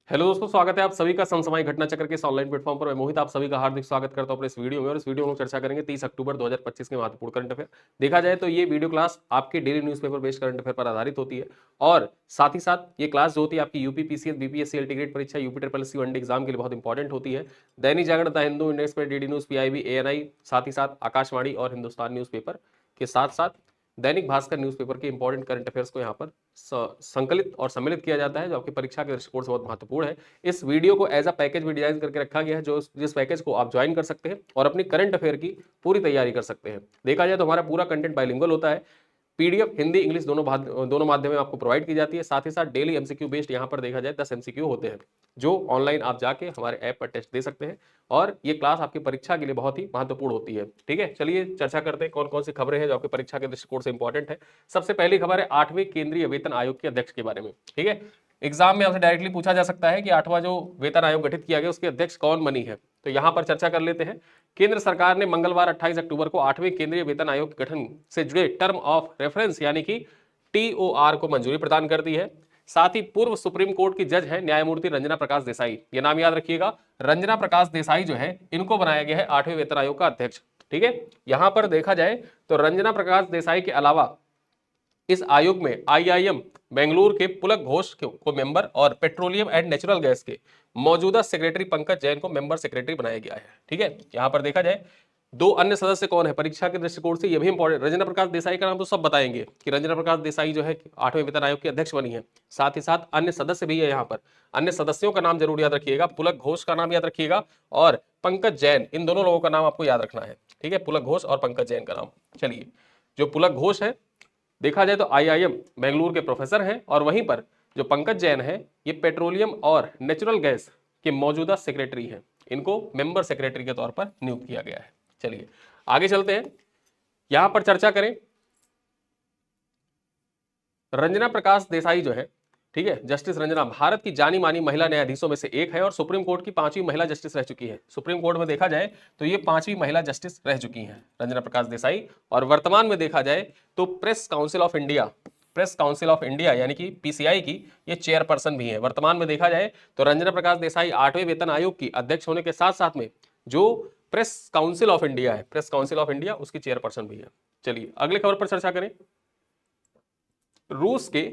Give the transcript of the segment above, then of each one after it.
Hello दोस्तों, स्वागत है आप सभी का समसामयिक घटना चक्र के इस ऑनलाइन प्लेटफॉर्म पर। मैं मोहित आप सभी का हार्दिक स्वागत करता हूं अपने इस वीडियो में। और इस वीडियो में हम चर्चा करेंगे 30 अक्टूबर 2025 के महत्वपूर्ण करंट अफेयर। देखा जाए तो ये वीडियो क्लास आपके daily newspaper based current affair पर आधारित होती है। और साथ ही साथ ये क्लास जो होती है आपकी यूपी पीसीएस बीपीएससी एल्टीग्रेड परीक्षा UP triple SC one day exam के लिए बहुत इंपॉर्टेंट होती है। Dainik Jagran, the Hindu, India express, DD news, PIB, ANI, साथ ही साथ आकाशवाणी और हिंदुस्तान न्यूज़पेपर के साथ साथ दैनिक भास्कर न्यूज़पेपर के इंपॉर्टेंट करंट अफेयर्स को यहाँ पर संकलित और सम्मिलित किया जाता है, जो आपकी परीक्षा के दृष्टिकोण से बहुत महत्वपूर्ण है। इस वीडियो को एज अ पैकेज भी डिजाइन करके रखा गया है, जो जिस पैकेज को आप ज्वाइन कर सकते हैं और अपनी करंट अफेयर की पूरी तैयारी कर सकते हैं। देखा जाए तो हमारा पूरा कंटेंट बाइलिंगुअल होता है। पीडीएफ हिंदी इंग्लिश दोनों माध्यम में आपको प्रोवाइड की जाती है। साथ ही साथ डेली एमसीक्यू बेस्ड यहाँ पर देखा जाए 10 एमसीक्यू होते हैं, जो ऑनलाइन आप जाके हमारे ऐप पर टेस्ट दे सकते हैं। और ये क्लास आपकी परीक्षा के लिए बहुत ही महत्वपूर्ण होती है। ठीक है, चलिए चर्चा करते हैं कौन कौन सी खबरें हैं जो आपकी परीक्षा के दृष्टिकोण से इंपॉर्टेंट है। सबसे पहली खबर है 8वें केंद्रीय वेतन आयोग के अध्यक्ष के बारे में। ठीक है, एग्जाम में आपसे डायरेक्टली पूछा जा सकता है कि 8वां जो वेतन आयोग गठित किया गया उसके अध्यक्ष कौन बनी है, तो यहां पर चर्चा कर लेते हैं। केंद्र सरकार ने मंगलवार 28 अक्टूबर को 8वें केंद्रीय वेतन आयोग के गठन से जुड़े टर्म ऑफ रेफरेंस यानी कि टीओआर को मंजूरी प्रदान कर दी है। साथ ही पूर्व सुप्रीम कोर्ट की जज है न्यायमूर्ति रंजना प्रकाश देसाई, ये नाम याद रखिएगा। रंजना प्रकाश देसाई जो है इनको बनाया गया है 8वें वेतन आयोग का अध्यक्ष। ठीक है, यहां पर देखा जाए तो रंजना प्रकाश देसाई के अलावा इस आयोग में आईआईएम बेंगलुरु के पुलक घोष को मेंबर और पेट्रोलियम एंड नेचुरल गैस के मौजूदा सेक्रेटरी पंकज जैन को मेंबर सेक्रेटरी बनाया गया है। ठीक है, यहां पर देखा जाए दो अन्य सदस्य कौन है परीक्षा के दृष्टिकोण से, यह भी इंपॉर्टेंट। रंजना प्रकाश देसाई का नाम तो सब बताएंगे कि रंजना प्रकाश देसाई जो है 8वें वेतन आयोग के अध्यक्ष बनी है। साथ ही साथ अन्य सदस्य भी है, यहाँ पर अन्य सदस्यों का नाम जरूर याद रखिएगा। पुलक घोष का नाम याद रखिएगा और पंकज जैन, इन दोनों लोगों का नाम आपको याद रखना है। ठीक है, पुलक घोष और पंकज जैन का नाम। चलिए, जो पुलक घोष है देखा जाए तो आईआईएम बेंगलुरु के प्रोफेसर हैं, और वहीं पर जो पंकज जैन है ये पेट्रोलियम और नेचुरल गैस के मौजूदा सेक्रेटरी हैं। इनको मेंबर सेक्रेटरी के तौर पर नियुक्त किया गया है। चलिए आगे चलते हैं, यहां पर चर्चा करें। रंजना प्रकाश देसाई जो है, ठीक है, जस्टिस रंजना भारत की जानी मानी महिला न्यायाधीशों में से एक है और सुप्रीम कोर्ट की 5वीं महिला जस्टिस रह चुकी है। सुप्रीम कोर्ट में देखा जाए तो ये 5वीं महिला जस्टिस रह चुकी हैं रंजना प्रकाश देसाई। और वर्तमान में देखा जाए तो प्रेस काउंसिल ऑफ इंडिया यानी कि पीसीआई की ये चेयरपर्सन भी है। वर्तमान में देखा जाए तो रंजना प्रकाश देसाई 8वें वेतन आयोग की अध्यक्ष होने के साथ साथ में जो प्रेस काउंसिल ऑफ इंडिया है, प्रेस काउंसिल ऑफ इंडिया, उसकी चेयरपर्सन भी है। चलिए अगली खबर पर चर्चा करें। रूस के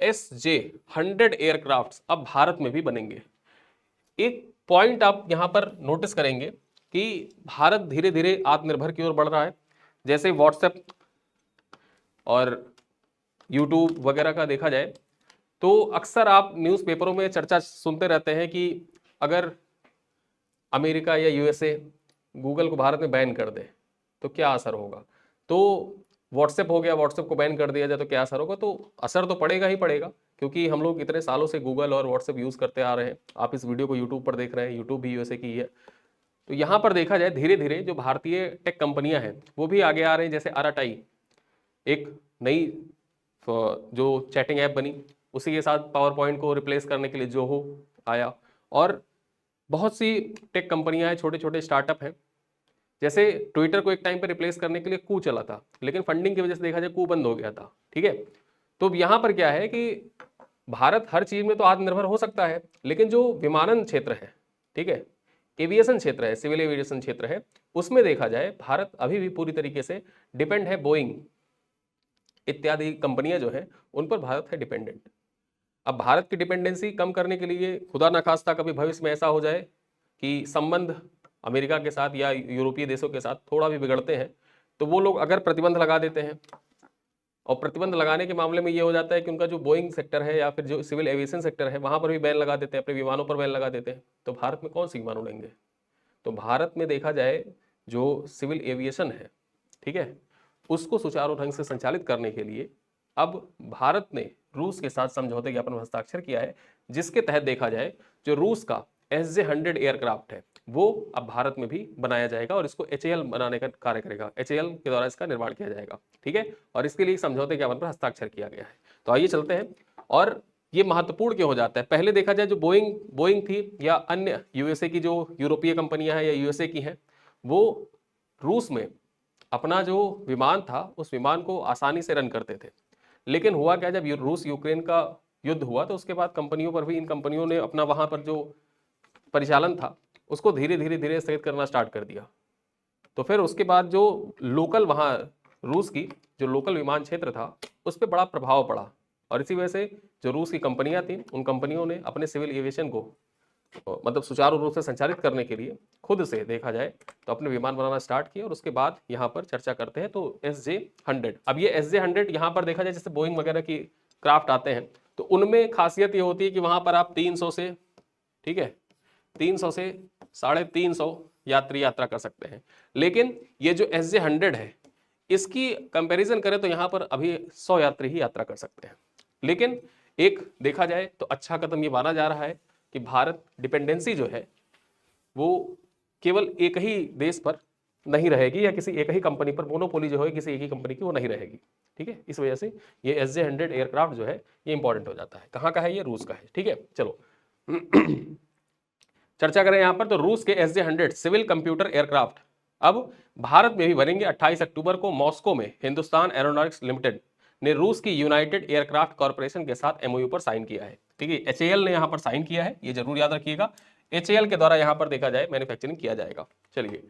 SJ-100 एयरक्राफ्ट अब भारत में भी बनेंगे। एक पॉइंट आप यहां पर नोटिस करेंगे कि भारत धीरे धीरे आत्मनिर्भर की ओर बढ़ रहा है। जैसे व्हाट्सएप और यूट्यूब वगैरह का देखा जाए तो अक्सर आप न्यूज़पेपरों में चर्चा सुनते रहते हैं कि अगर अमेरिका या यूएसए गूगल को भारत में बैन कर दे तो क्या असर होगा। तो व्हाट्सएप हो गया, व्हाट्सएप को बैन कर दिया जाए तो क्या असर होगा। तो असर तो पड़ेगा ही पड़ेगा, क्योंकि हम लोग इतने सालों से गूगल और व्हाट्सएप यूज़ करते आ रहे हैं। आप इस वीडियो को यूट्यूब पर देख रहे हैं, यूट्यूब भी यूएसए की है। तो यहाँ पर देखा जाए धीरे धीरे जो भारतीय टेक कंपनियां हैं वो भी आगे आ रही हैं। जैसे अराटाई एक नई जो चैटिंग ऐप बनी, उसी के साथ पावर पॉइंट को रिप्लेस करने के लिए जोहो आया। और बहुत सी टेक कंपनियां हैं, छोटे छोटे स्टार्टअप हैं। जैसे ट्विटर को एक टाइम पे रिप्लेस करने के लिए कू चला था, लेकिन फंडिंग की वजह से देखा जाए कू बंद हो गया था। ठीक है, तो अब यहाँ पर क्या है कि भारत हर चीज में तो आत्मनिर्भर हो सकता है, लेकिन जो विमानन क्षेत्र है, ठीक है, एविएशन क्षेत्र है, सिविल एविएशन क्षेत्र है, उसमें देखा जाए भारत अभी भी पूरी तरीके से डिपेंड है। बोइंग इत्यादि कंपनियां जो है उन पर भारत है डिपेंडेंट। अब भारत की डिपेंडेंसी कम करने के लिए खुदा ना खास्ता कभी भविष्य में ऐसा हो जाए कि संबंध अमेरिका के साथ या यूरोपीय देशों के साथ थोड़ा भी बिगड़ते हैं, तो वो लोग अगर प्रतिबंध लगा देते हैं, और प्रतिबंध लगाने के मामले में ये हो जाता है कि उनका जो बोइंग सेक्टर है या फिर जो सिविल एविएशन सेक्टर है वहां पर भी बैन लगा देते हैं, अपने विमानों पर बैन लगा देते हैं, तो भारत में कौन सी विमान उड़ेंगे। तो भारत में देखा जाए जो सिविल एविएशन है, ठीक है, उसको सुचारू ढंग से संचालित करने के लिए अब भारत ने रूस के साथ समझौते ज्ञापन पर हस्ताक्षर किया है, जिसके तहत देखा जाए जो रूस का SJ-100 एयरक्राफ्ट है वो अब भारत में भी बनाया जाएगा और इसको HAL बनाने का कार्य करेगा। HAL के द्वारा इसका निर्माण किया जाएगा। ठीक है, और इसके लिए समझौते ज्ञापन पर हस्ताक्षर किया गया है। तो आइए चलते हैं, और ये महत्वपूर्ण क्यों हो जाता है। पहले देखा जाए जो बोइंग थी या अन्य यूएसए की जो यूरोपीय कंपनियां हैं या यूएसए की हैं, वो रूस में अपना जो विमान था उस विमान को आसानी से रन करते थे। लेकिन हुआ क्या, जब रूस यूक्रेन का युद्ध हुआ तो उसके बाद कंपनियों पर भी, इन कंपनियों ने अपना वहां पर जो परिचालन था उसको धीरे धीरे धीरे स्थगित करना स्टार्ट कर दिया। तो फिर उसके बाद जो लोकल वहां रूस की जो लोकल विमान क्षेत्र था उस पर बड़ा प्रभाव पड़ा, और इसी वजह से जो रूस की कंपनियां थी उन कंपनियों ने अपने सिविल एविएशन को मतलब सुचारू रूप से संचालित करने के लिए खुद से देखा जाए तो अपने विमान बनाना स्टार्ट किए। और उसके बाद यहाँ पर चर्चा करते हैं तो SJ-100। अब ये SJ-100 यहाँ पर देखा जाए जैसे बोइंग वगैरह की क्राफ्ट आते हैं तो उनमें खासियत ये होती है कि वहां पर आप 300 से, ठीक है, 300 से 350 यात्री यात्रा कर सकते हैं। लेकिन ये जो SJ-100 है इसकी कंपैरिजन करें तो यहाँ पर अभी 100 यात्री ही यात्रा कर सकते हैं। लेकिन एक देखा जाए तो अच्छा कदम ये माना जा रहा है कि भारत डिपेंडेंसी जो है वो केवल एक ही देश पर नहीं रहेगी या किसी एक ही कंपनी पर, मोनोपोली जो है किसी एक ही कंपनी की वो नहीं रहेगी। ठीक है, इस वजह से ये SJ-100 एयरक्राफ्ट जो है ये इंपॉर्टेंट हो जाता है। कहाँ का है ये? रूस का है। ठीक है, चलो चर्चा करें यहाँ पर तो रूस के SJ-100 सिविल कंप्यूटर एयरक्राफ्ट अब भारत में भी बनेंगे। 28 अक्टूबर को मॉस्को में हिंदुस्तान एरोनॉटिक्स लिमिटेड ने रूस की यूनाइटेड एयरक्राफ्ट कॉर्पोरेशन के साथ MOU पर साइन किया है। ठीक है, HAL ने यहाँ पर साइन किया है, ये जरूर याद रखिएगा। HAL के द्वारा यहाँ पर देखा जाए मैन्युफैक्चरिंग किया जाएगा। चलिए,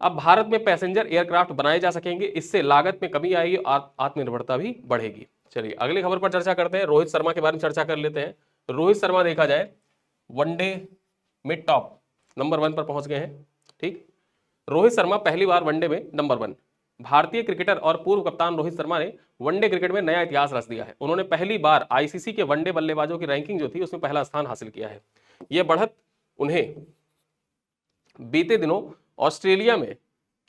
अब भारत में पैसेंजर एयरक्राफ्ट बनाए जा सकेंगे, इससे लागत में कमी आएगी, आत्मनिर्भरता भी बढ़ेगी। चलिए अगली खबर पर चर्चा करते हैं। रोहित शर्मा के बारे में चर्चा कर लेते हैं। रोहित शर्मा देखा जाए वनडे में टॉप नंबर 1 पर पहुंच गए हैं। ठीक, रोहित शर्मा पहली बार वनडे में नंबर 1। भारतीय क्रिकेटर और पूर्व कप्तान रोहित शर्मा ने वनडे क्रिकेट में नया इतिहास रच दिया है। उन्होंने पहली बार ICC के वनडे बल्लेबाजों की रैंकिंग जो थी उसमें पहला स्थान हासिल किया है। यह बढ़त उन्हें बीते दिनों ऑस्ट्रेलिया में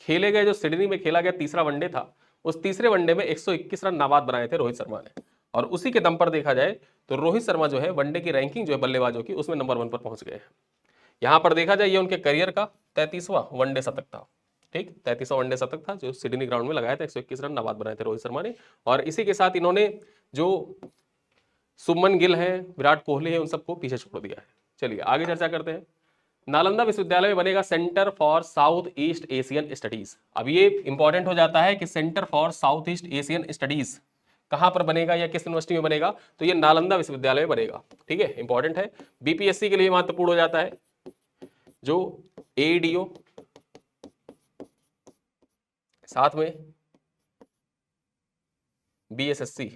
खेले गए, जो सिडनी में खेला गया तीसरा वनडे था, उस तीसरे वनडे में 121 रन नाबाद बनाए थे रोहित शर्मा ने। और उसी के दम पर देखा जाए तो रोहित शर्मा जो है वनडे की रैंकिंग जो है बल्लेबाजों की उसमें नंबर 1 पर पहुंच गए हैं। यहां पर देखा जाए ये उनके करियर का 33वां वनडे शतक था। ठीक, 33वां वनडे शतक था जो सिडनी ग्राउंड में लगाया था। 121 रन नाबाद बनाए थे रोहित शर्मा ने। और इसी के साथ इन्होंने जो सुमन गिल है, विराट कोहली है, उन सबको पीछे छोड़ दिया है। चलिए आगे चर्चा करते हैं। नालंदा विश्वविद्यालय में बनेगा centre for south east Asian studies. अब ये इंपॉर्टेंट हो जाता है कि centre for south east Asian studies कहां पर बनेगा या किस यूनिवर्सिटी में बनेगा, तो ये नालंदा विश्वविद्यालय में बनेगा। ठीक है, इंपॉर्टेंट है, BPSC के लिए महत्वपूर्ण हो जाता है। जो ADO साथ में BSSC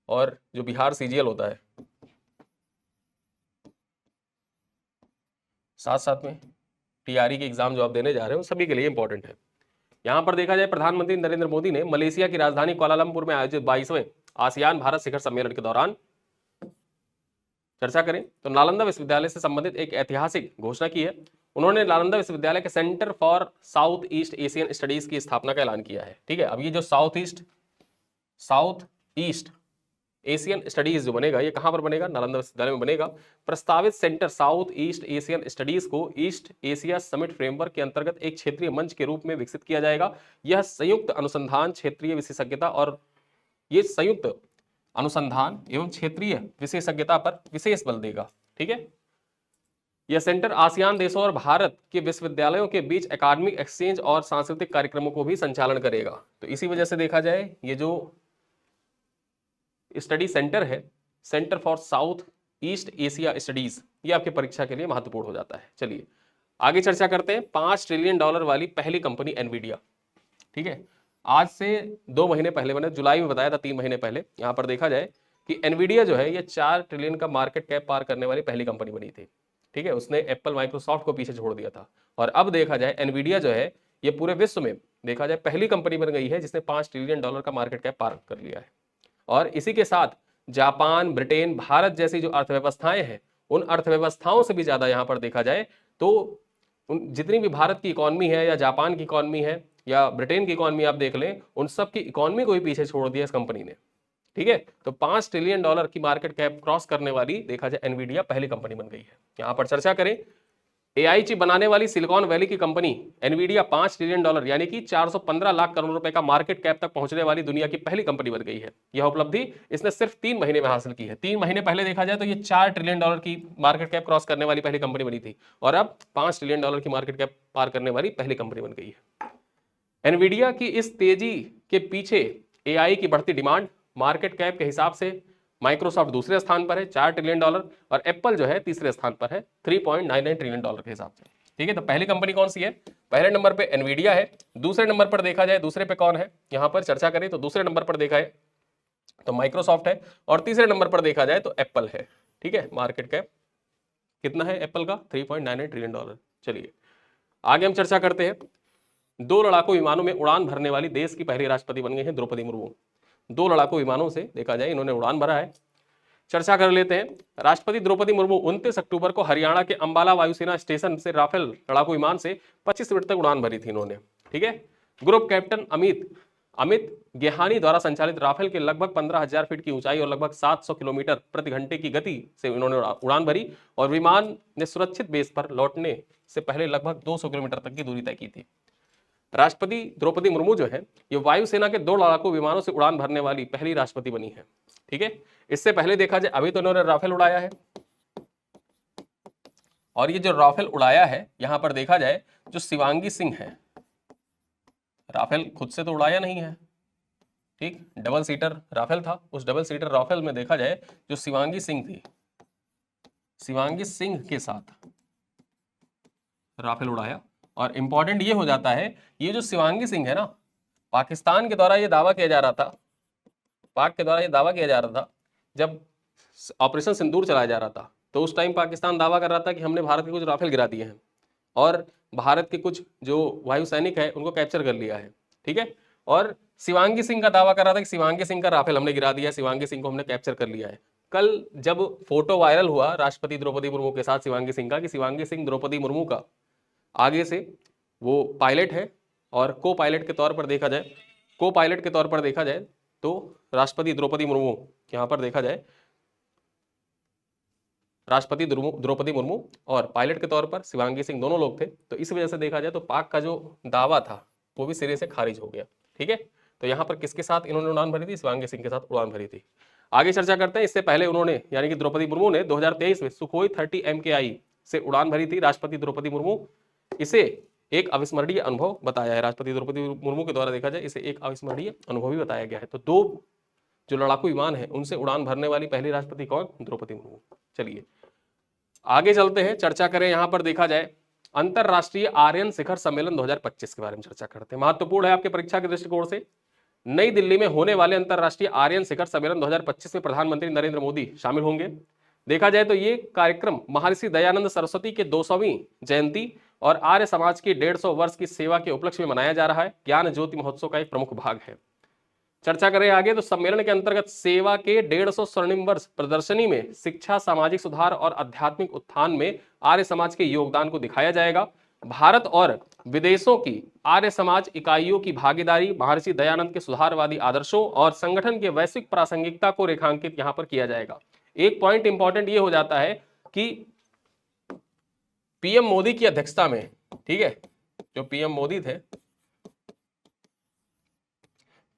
और जो बिहार CGL होता है साथ साथ में TRE के एग्जाम जो आप देने जा रहे हो सभी के लिए इंपॉर्टेंट है। यहां पर देखा जाए प्रधानमंत्री नरेंद्र मोदी ने मलेशिया की राजधानी कुआलालंपुर में आयोजित 22वें आसियान भारत शिखर सम्मेलन के दौरान चर्चा करें तो नालंदा विश्वविद्यालय से संबंधित एक ऐतिहासिक घोषणा की है। उन्होंने नालंदा विश्वविद्यालय के centre for south east Asian studies की स्थापना का ऐलान किया है। ठीक है, अब ये जो साउथ ईस्ट एशियन स्टडीज जो बनेगा ये कहां पर बनेगा? नालंदा विश्वविद्यालय में बनेगा। प्रस्तावित centre south east Asian studies को ईस्ट एशिया समिट फ्रेमवर्क के अंतर्गत एक क्षेत्रीय मंच के रूप में विकसित किया जाएगा। यह संयुक्त अनुसंधान, क्षेत्रीय विशेषज्ञता और ये संयुक्त अनुसंधान एवं क्षेत्रीय विशेषज्ञता पर विशेष बल देगा। ठीक है, यह सेंटर आसियान देशों और भारत के विश्वविद्यालयों के बीच एकेडमिक एक्सचेंज और सांस्कृतिक कार्यक्रमों को भी संचालन करेगा। तो इसी वजह से देखा जाए ये जो स्टडी सेंटर है, centre for south east Asia studies, ये आपके परीक्षा के लिए महत्वपूर्ण हो जाता है। चलिए आगे चर्चा करते हैं। $5 ट्रिलियन वाली पहली कंपनी एनवीडिया। ठीक है, आज से 2 महीने पहले, मैंने जुलाई में बताया था 3 महीने पहले, यहां पर देखा जाए कि एनवीडिया जो है ये 4 ट्रिलियन का मार्केट कैप पार करने वाली पहली कंपनी बनी थी। ठीक है, उसने एप्पल, माइक्रोसॉफ्ट को पीछे छोड़ दिया था। और अब देखा जाए एनवीडिया जो है ये पूरे विश्व में देखा जाए पहली कंपनी बन गई है जिसने $5 ट्रिलियन का मार्केट कैप पार कर लिया है। और इसी के साथ जापान, ब्रिटेन, भारत जैसी जो अर्थव्यवस्थाएं हैं उन अर्थव्यवस्थाओं से भी ज्यादा यहां पर देखा जाए तो जितनी भी भारत की इकॉनमी है या जापान की इकॉनमी है या ब्रिटेन की इकॉनमी आप देख लें, उन सब की इकॉनमी को भी पीछे छोड़ दिया इस कंपनी ने। ठीक है, तो $5 ट्रिलियन की मार्केट कैप क्रॉस करने वाली देखा जाए एनवीडिया पहली कंपनी बन गई है। यहां पर चर्चा करें, AI चिप बनाने वाली सिलिकॉन वैली की कंपनी एनवीडिया $5 ट्रिलियन यानी कि 415 लाख करोड़ रुपए का मार्केट कैप तक पहुंचने वाली दुनिया की पहली कंपनी बन गई है। यह उपलब्धि इसने सिर्फ 3 महीने में हासिल की है। 3 महीने पहले देखा जाए तो ये $4 ट्रिलियन की मार्केट कैप क्रॉस करने वाली पहली कंपनी बनी थी और अब $5 ट्रिलियन की मार्केट कैप पार करने वाली पहली कंपनी बन गई है। एनवीडिया की इस तेजी के पीछे AI की बढ़ती डिमांड, मार्केट कैप के हिसाब से माइक्रोसॉफ्ट दूसरे स्थान पर है $4 ट्रिलियन, और एप्पल जो है तीसरे स्थान पर है $3.99 ट्रिलियन के हिसाब से। ठीक है, तो पहली कंपनी कौन सी है? पहले नंबर पे एनवीडिया है। दूसरे नंबर पर देखा जाए, दूसरे पे कौन है यहां पर चर्चा करें तो दूसरे नंबर पर देखा है तो माइक्रोसॉफ्ट है, और तीसरे नंबर पर देखा जाए तो एप्पल है। ठीक है, मार्केट कैप कितना है एप्पल का? $3.98 ट्रिलियन। चलिए आगे हम चर्चा करते हैं। 2 लड़ाकू विमानों में उड़ान भरने वाली देश की पहली राष्ट्रपति बन गई हैं द्रौपदी मुर्मू। 2 लड़ाकू विमानों से देखा जाए इन्होंने उड़ान भरा है। चर्चा कर लेते हैं। राष्ट्रपति द्रौपदी मुर्मू 29 अक्टूबर को हरियाणा के अंबाला वायुसेना स्टेशन से राफेल लड़ाकू विमान से 25 मिनट तक उड़ान भरी थी इन्होंने। ठीक है, ग्रुप कैप्टन अमित गेहानी द्वारा संचालित राफेल के लगभग 15,000 फीट की ऊंचाई और लगभग 700 किलोमीटर प्रति घंटे की गति से इन्होंने उड़ान भरी, और विमान ने सुरक्षित बेस पर लौटने से पहले लगभग 200 किलोमीटर तक की दूरी तय की थी। राष्ट्रपति द्रौपदी मुर्मू जो है ये वायुसेना के 2 लड़ाकू विमानों से उड़ान भरने वाली पहली राष्ट्रपति बनी है। ठीक है, इससे पहले देखा जाए अभी तो इन्होंने राफेल उड़ाया है, और ये जो राफेल उड़ाया है यहां पर देखा जाए जो शिवांगी सिंह है, राफेल खुद से तो उड़ाया नहीं है। ठीक, डबल सीटर राफेल था। उस डबल सीटर राफेल में देखा जाए जो शिवांगी सिंह थी, शिवांगी सिंह के साथ राफेल उड़ाया। और इंपॉर्टेंट ये हो जाता है, ये जो शिवांगी सिंह है ना, पाकिस्तान के द्वारा ये दावा किया जा रहा था, पाक के द्वारा ये दावा किया जा रहा था जब ऑपरेशन सिंदूर चलाया जा रहा था, तो उस टाइम पाकिस्तान दावा कर रहा था कि हमने भारत के कुछ राफेल गिरा दिए हैं और भारत के कुछ जो वायु सैनिक है उनको कैप्चर कर लिया है। ठीक है, और शिवांगी सिंह का दावा कर रहा था कि शिवांगी सिंह का राफेल हमने गिरा दिया, शिवांगी सिंह को हमने कैप्चर कर लिया है। कल जब फोटो वायरल हुआ राष्ट्रपति द्रौपदी मुर्मू के साथ शिवांगी सिंह का, कि शिवांगी सिंह द्रौपदी मुर्मू का आगे से वो पायलट है और को पायलट के तौर पर देखा जाए, को पायलट के तौर पर देखा जाए तो राष्ट्रपति द्रौपदी मुर्मू, यहां पर देखा जाए राष्ट्रपति द्रौपदी मुर्मू और पायलट के तौर पर शिवांगी सिंह दोनों लोग थे। तो इस वजह से देखा जाए तो पाक का जो दावा था वो भी सिरे से खारिज हो गया। ठीक है, तो यहां पर किसके साथ इन्होंने उड़ान भरी थी? शिवांगी सिंह के साथ उड़ान भरी थी। आगे चर्चा करते हैं। इससे पहले उन्होंने यानी कि द्रौपदी मुर्मू ने 2023 में सुखोई 30 MKI से उड़ान भरी थी। राष्ट्रपति द्रौपदी मुर्मू इसे एक अविस्मरणीय अनुभव बताया है। राष्ट्रपति द्रौपदी मुर्मू के द्वारा देखा जाए इसे एक अविस्मरणीय अनुभव भी बताया गया है। तो 2 जो लड़ाकू विमान है उनसे उड़ान भरने वाली पहली राष्ट्रपति कौन? द्रौपदी मुर्मू। चलिए आगे चलते हैं, चर्चा करें। यहां पर देखा जाए अंतरराष्ट्रीय आर्यन शिखर सम्मेलन 2025 के बारे में चर्चा करते हैं। महत्वपूर्ण है आपके परीक्षा के दृष्टिकोण से। नई दिल्ली में होने वाले अंतरराष्ट्रीय आर्यन शिखर सम्मेलन 2025 में प्रधानमंत्री नरेंद्र मोदी शामिल होंगे। देखा जाए तो ये कार्यक्रम महर्षि दयानंद सरस्वती के 200वीं जयंती और आर्य समाज की 150 वर्ष की सेवा के उपलक्ष्य में मनाया जा रहा है। ज्ञान ज्योति महोत्सव का एक प्रमुख भाग है। चर्चा करें आगे तो सम्मेलन के अंतर्गत सेवा के 150 स्वर्णिम वर्ष प्रदर्शनी में शिक्षा, सामाजिक सुधार और आध्यात्मिक उत्थान में आर्य समाज के योगदान को दिखाया जाएगा। भारत और विदेशों की आर्य समाज इकाइयों की भागीदारी, महर्षि दयानंद के सुधारवादी आदर्शों और संगठन के वैश्विक प्रासंगिकता को रेखांकित यहां पर किया जाएगा। एक पॉइंट इंपॉर्टेंट ये हो जाता है कि पीएम मोदी की अध्यक्षता में, ठीक है, जो पीएम मोदी थे,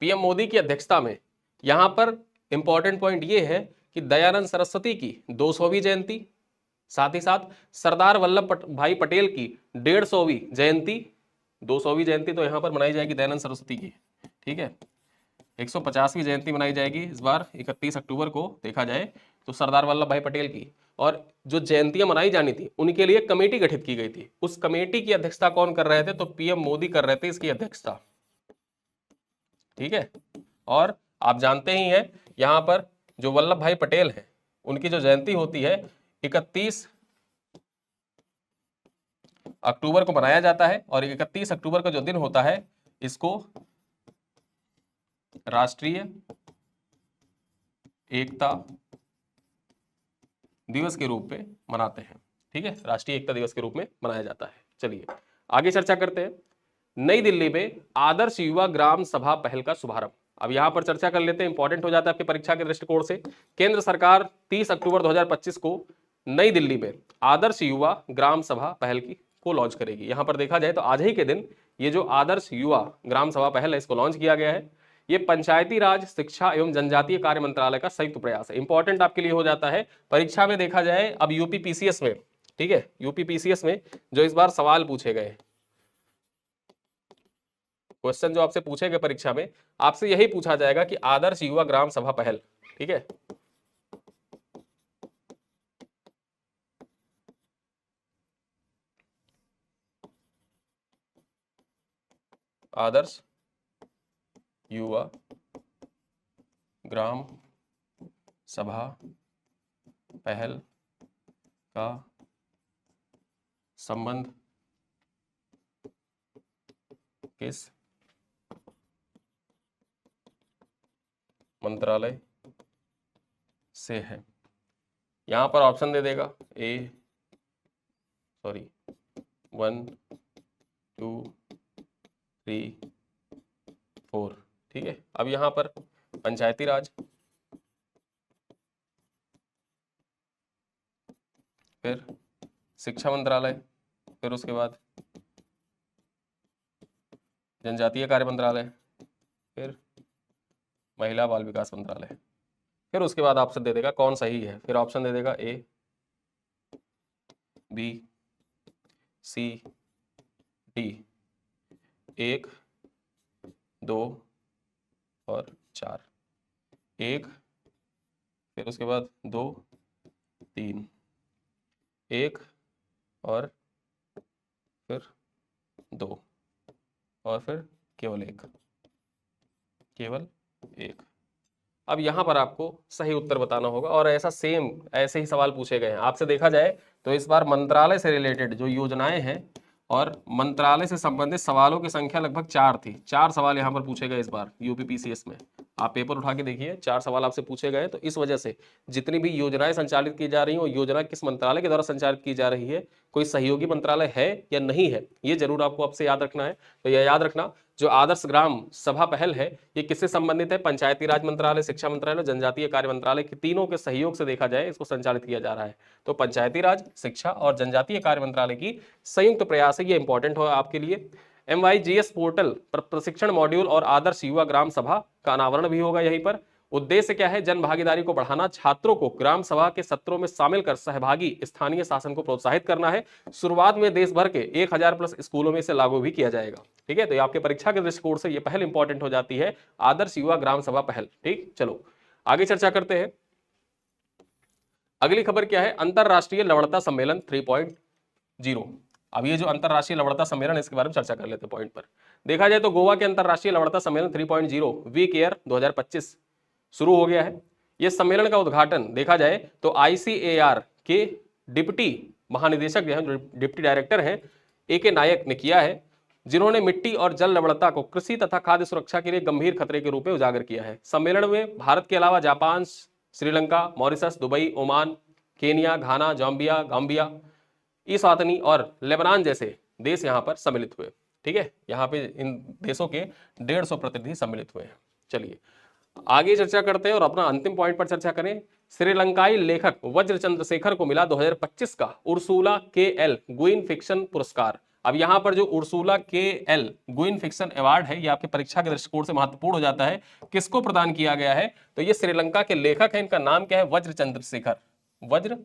पीएम मोदी की अध्यक्षता में यहां पर इंपॉर्टेंट पॉइंट ये है कि दयानंद सरस्वती की 200वीं जयंती, साथ ही साथ सरदार वल्लभ भाई पटेल की 150वीं जयंती, 200वीं जयंती तो यहां पर मनाई जाएगी दयानंद सरस्वती की, ठीक है, 150वीं जयंती मनाई जाएगी इस बार 31 अक्टूबर को देखा जाए तो सरदार वल्लभ भाई पटेल की। और जो जयंतियां मनाई जानी थी उनके लिए कमेटी गठित की गई थी। उस कमेटी की अध्यक्षता कौन कर रहे थे? तो पीएम मोदी कर रहे थे इसकी अध्यक्षता। ठीक है, और आप जानते ही हैं यहां पर जो वल्लभ भाई पटेल है उनकी जो जयंती होती है 31 अक्टूबर को मनाया जाता है, और 31 अक्टूबर का जो दिन होता है इसको राष्ट्रीय एकता दिवस के रूप में मनाते हैं। ठीक है, राष्ट्रीय एकता दिवस के रूप में मनाया जाता है। चलिए आगे चर्चा करते हैं। नई दिल्ली में आदर्श युवा ग्राम सभा पहल का शुभारंभ। अब यहां पर चर्चा कर लेते हैं, इंपॉर्टेंट हो जाता है आपकी परीक्षा के दृष्टिकोण से। केंद्र सरकार 30 अक्टूबर 2025 को नई दिल्ली में आदर्श युवा ग्राम सभा पहल को लॉन्च करेगी। यहां पर देखा जाए तो आज ही के दिन ये जो आदर्श युवा ग्राम सभा पहल है इसको लॉन्च किया गया है। ये पंचायती राज, शिक्षा एवं जनजातीय कार्य मंत्रालय का संयुक्त प्रयास है। इंपॉर्टेंट आपके लिए हो जाता है परीक्षा में देखा जाए। अब यूपी पीसीएस में, ठीक है, यूपी पीसीएस में जो इस बार सवाल पूछे गए, क्वेश्चन जो आपसे पूछेगा परीक्षा में, आपसे यही पूछा जाएगा कि आदर्श युवा ग्राम सभा पहल, ठीक है। आदर्श युवा ग्राम सभा पहल का संबंध किस मंत्रालय से है? यहां पर ऑप्शन दे देगा 1 2 3 4, ठीक है। अब यहां पर पंचायती राज, फिर शिक्षा मंत्रालय, फिर उसके बाद जनजातीय कार्य मंत्रालय, फिर महिला बाल विकास मंत्रालय। फिर उसके बाद ऑप्शन दे देगा कौन सही है, फिर ऑप्शन दे देगा A, B, C, D, 1 2 और 4, 1, फिर उसके बाद 2 3, 1 और फिर 2 और फिर केवल 1। अब यहां पर आपको सही उत्तर बताना होगा और ऐसे ही सवाल पूछे गए हैं आपसे। देखा जाए तो इस बार मंत्रालय से रिलेटेड जो योजनाएं हैं और मंत्रालय से संबंधित सवालों की संख्या लगभग 4 थी। 4 सवाल यहां पर पूछे गए इस बार यूपीपीसीएस में। आप पेपर उठा के देखिए, 4 सवाल आपसे पूछे गए। तो इस वजह से जितनी भी योजनाएं संचालित की जा रही हैं वो योजना किस मंत्रालय के द्वारा संचालित की जा रही है, कोई सहयोगी मंत्रालय है या नहीं है, ये जरूर आपको आपसे याद रखना है। तो यह याद रखना, जो आदर्श ग्राम सभा पहल है ये किससे संबंधित है? पंचायती राज मंत्रालय, शिक्षा मंत्रालय, जनजातीय कार्य मंत्रालय के तीनों के सहयोग से देखा जाए इसको संचालित किया जा रहा है। तो पंचायती राज, शिक्षा और जनजातीय कार्य मंत्रालय की संयुक्त प्रयास है, ये इंपॉर्टेंट होगा आपके लिए। MYGS पोर्टल पर प्रशिक्षण मॉड्यूल और आदर्श युवा ग्राम सभा का अनावरण भी होगा यहीं पर। उद्देश्य क्या है? जन भागीदारी को बढ़ाना, छात्रों को ग्राम सभा के सत्रों में शामिल कर सहभागी स्थानीय शासन को प्रोत्साहित करना है। शुरुआत में देश भर के 1000+ स्कूलों में इसे लागू भी किया जाएगा, ठीक है। तो आपके परीक्षा के दृष्टिकोण से ये पहल इंपॉर्टेंट हो जाती है, आदर्श युवा ग्राम सभा पहल, ठीक। चलो आगे चर्चा करते हैं। अगली खबर क्या है? अंतरराष्ट्रीय लवणता सम्मेलन 3.0। अब ये जो अंतरराष्ट्रीय लवणता सम्मेलन, इसके बारे में चर्चा कर लेते हैं पॉइंट पर। देखा जाए तो गोवा के अंतरराष्ट्रीय लवणता सम्मेलन 3.0 वीक एयर 2025 शुरू हो गया है। यह सम्मेलन का उद्घाटन देखा जाए तो ICAR के डिप्टी महानिदेशक जो है, डिप्टी डायरेक्टर हैं, AK नायक ने किया है, जिन्होंने मिट्टी और जल लवणता को कृषि तथा खाद्य सुरक्षा के लिए गंभीर खतरे के रूप में उजागर किया है। सम्मेलन में भारत के अलावा Japan, Sri Lanka, Mauritius, Dubai, Oman, Kenya, Ghana, Zambia, Gambia, Eswatini और लेबनान जैसे देश यहां पर सम्मिलित हुए, ठीक है। यहां पे इन देशों के 150 प्रतिनिधि सम्मिलित हुए हैं। चलिए आगे चर्चा करते हैं और अपना अंतिम पॉइंट पर चर्चा करें। श्रीलंकाई लेखक वज्र चंद्रशेखर को मिला 2025 का उर्सुला KL गुइन फिक्शन पुरस्कार। अब यहां पर जो Ursula KL Guin fiction award है, ये आपके परीक्षा के दृष्टिकोण से महत्वपूर्ण हो जाता है। किसको प्रदान किया गया है? तो ये श्रीलंका के लेखक हैं, इनका नाम क्या है? वज्र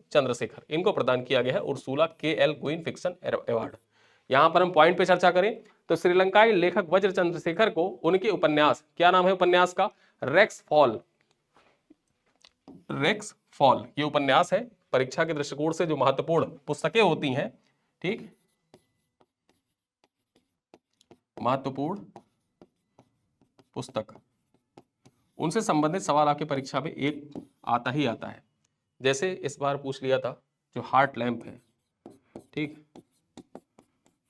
चंद्रशेखर, इनको प्रदान किया गया है Ursula KL Guin fiction award. यहां पर हम पॉइंट पे चर्चा करें तो श्रीलंकाई लेखक वज्र चंद्रशेखर को उनके उपन्यास, क्या नाम है उपन्यास का? रेक्स फॉल ये उपन्यास है। परीक्षा के दृष्टिकोण से जो महत्वपूर्ण पुस्तकें होती हैं, ठीक, महत्वपूर्ण पुस्तक, उनसे संबंधित सवाल आपके परीक्षा में एक आता ही आता है। जैसे इस बार पूछ लिया था जो हार्ट लैंप है, ठीक,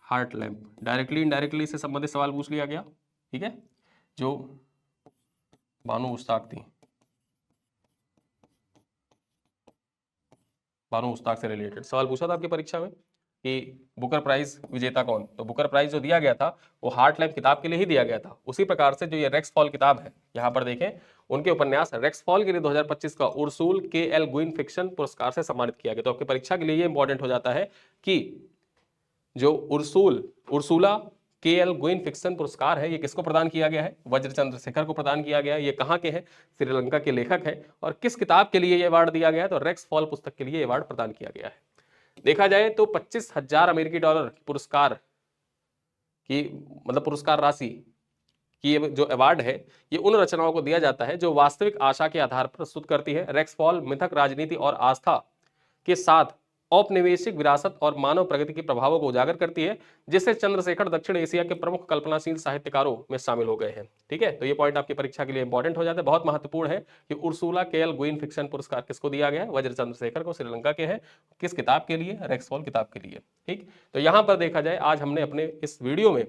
हार्ट लैंप, डायरेक्टली इनडायरेक्टली से संबंधित सवाल पूछ लिया गया, ठीक है। जो बानो मुश्ताक थी, बानो मुश्ताक से रिलेटेड सवाल पूछा था आपकी परीक्षा में कि बुकर प्राइज विजेता कौन? तो बुकर प्राइज जो दिया गया था वो हार्ट लैंप किताब के लिए ही दिया गया था। उसी प्रकार से जो ये रेक्स फॉल किताब है, यहाँ पर देखें, उनके उपन्यास रेक्स फॉल के लिए 2025 का उर्सुल KL गुइन फिक्शन पुरस्कार से सम्मानित किया गया। तो आपकी परीक्षा के लिए ये इंपॉर्टेंट हो जाता है कि जो उर्सुला KL गुइन फिक्शन पुरस्कार है, ये किसको प्रदान किया गया है? वज्र चंद्रशेखर को प्रदान किया गया है। ये कहाँ के हैं? श्रीलंका के लेखक है। और किस किताब के लिए ये अवार्ड दिया गया है? तो रेक्स फॉल पुस्तक के लिए अवार्ड प्रदान किया गया है। देखा जाए तो 25,000 अमेरिकी डॉलर पुरस्कार की, मतलब पुरस्कार राशि कि ये जो अवार्ड है ये उन रचनाओं को दिया जाता है जो वास्तविक आशा के आधार पर प्रस्तुत करती है, रेक्सपॉल मिथक, राजनीति और आस्था के साथ औपनिवेशिक विरासत और मानव प्रगति के प्रभावों को उजागर करती है, जिससे चंद्रशेखर दक्षिण एशिया के प्रमुख कल्पनाशील साहित्यकारों में शामिल हो गए हैं। ठीक है, तो ये पॉइंट आपकी परीक्षा के लिए इंपॉर्टेंट हो जाता है, बहुत महत्वपूर्ण है कि उर्सुला के एल गुइन फिक्शन पुरस्कार किसको दिया गया है? वज्र चंद्रशेखर को, श्रीलंका के हैं। किस किताब के लिए? रेक्सपॉल किताब के लिए। ठीक, तो यहां पर देखा जाए आज हमने अपने इस वीडियो में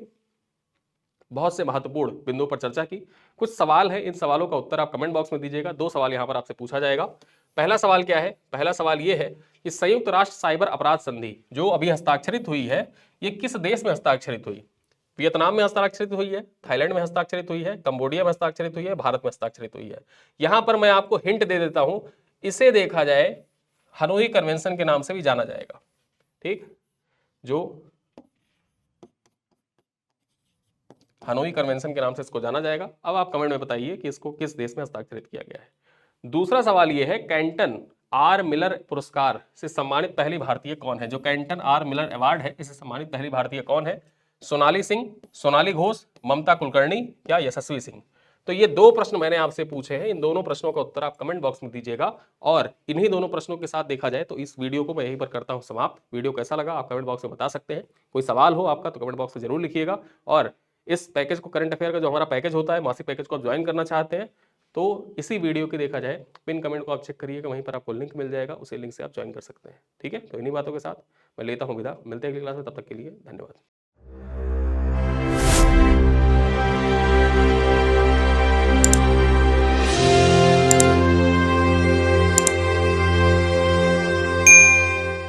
बहुत से महत्वपूर्ण बिंदुओं पर चर्चा की। कुछ सवाल है, इन सवालों का उत्तर आप कमेंट बॉक्स में दीजिएगा। 2 सवाल यहां पर आपसे पूछा जाएगा। पहला सवाल क्या है? पहला सवाल यह है कि संयुक्त राष्ट्र साइबर अपराध संधि जो अभी हस्ताक्षरित हुई है, ये किस देश में हस्ताक्षरित हुई? वियतनाम में हस्ताक्षरित हुई है, थाईलैंड में हस्ताक्षरित हुई है, कंबोडिया में हस्ताक्षरित हुई है, भारत में हस्ताक्षरित हुई है। यहां पर मैं आपको हिंट दे देता हूं, इसे देखा जाए हनोई कन्वेंशन के नाम से भी जाना जाएगा। ठीक, जो हनोई कन्वेंशन के नाम से इसको जाना जाएगा। अब आप कमेंट में बताइए कि इसको किस देश में हस्ताक्षरित किया गया है। दूसरा सवाल यह है, कैंटन आर मिलर पुरस्कार से सम्मानित पहली भारतीय कौन है? जो कैंटन आर मिलर अवार्ड है, इसे सम्मानित पहली भारतीय कौन है? सोनाली सिंह, सोनाली घोष, ममता कुलकर्णी या यशस्वी सिंह? तो ये 2 प्रश्न मैंने आपसे पूछे हैं। इन दोनों प्रश्नों का उत्तर आप कमेंट बॉक्स में दीजिएगा। और इन्हीं दोनों प्रश्नों के साथ देखा जाए तो इस वीडियो को मैं यहीं पर करता हूं समाप्त। वीडियो कैसा लगा आप कमेंट बॉक्स में बता सकते हैं। कोई सवाल हो आपका तो कमेंट बॉक्स में जरूर लिखिएगा। और इस पैकेज को, करंट अफेयर का जो हमारा पैकेज होता है, मासिक पैकेज को आप ज्वाइन करना चाहते हैं तो इसी वीडियो के देखा जाए पिन कमेंट को आप चेक करिएगा, वहीं पर आपको लिंक मिल जाएगा, उसी लिंक से आप ज्वाइन कर सकते हैं। ठीक है, तो इन्हीं बातों के साथ मैं लेता हूं विदा। मिलते हैं अगली क्लास में, तब तक के लिए धन्यवाद।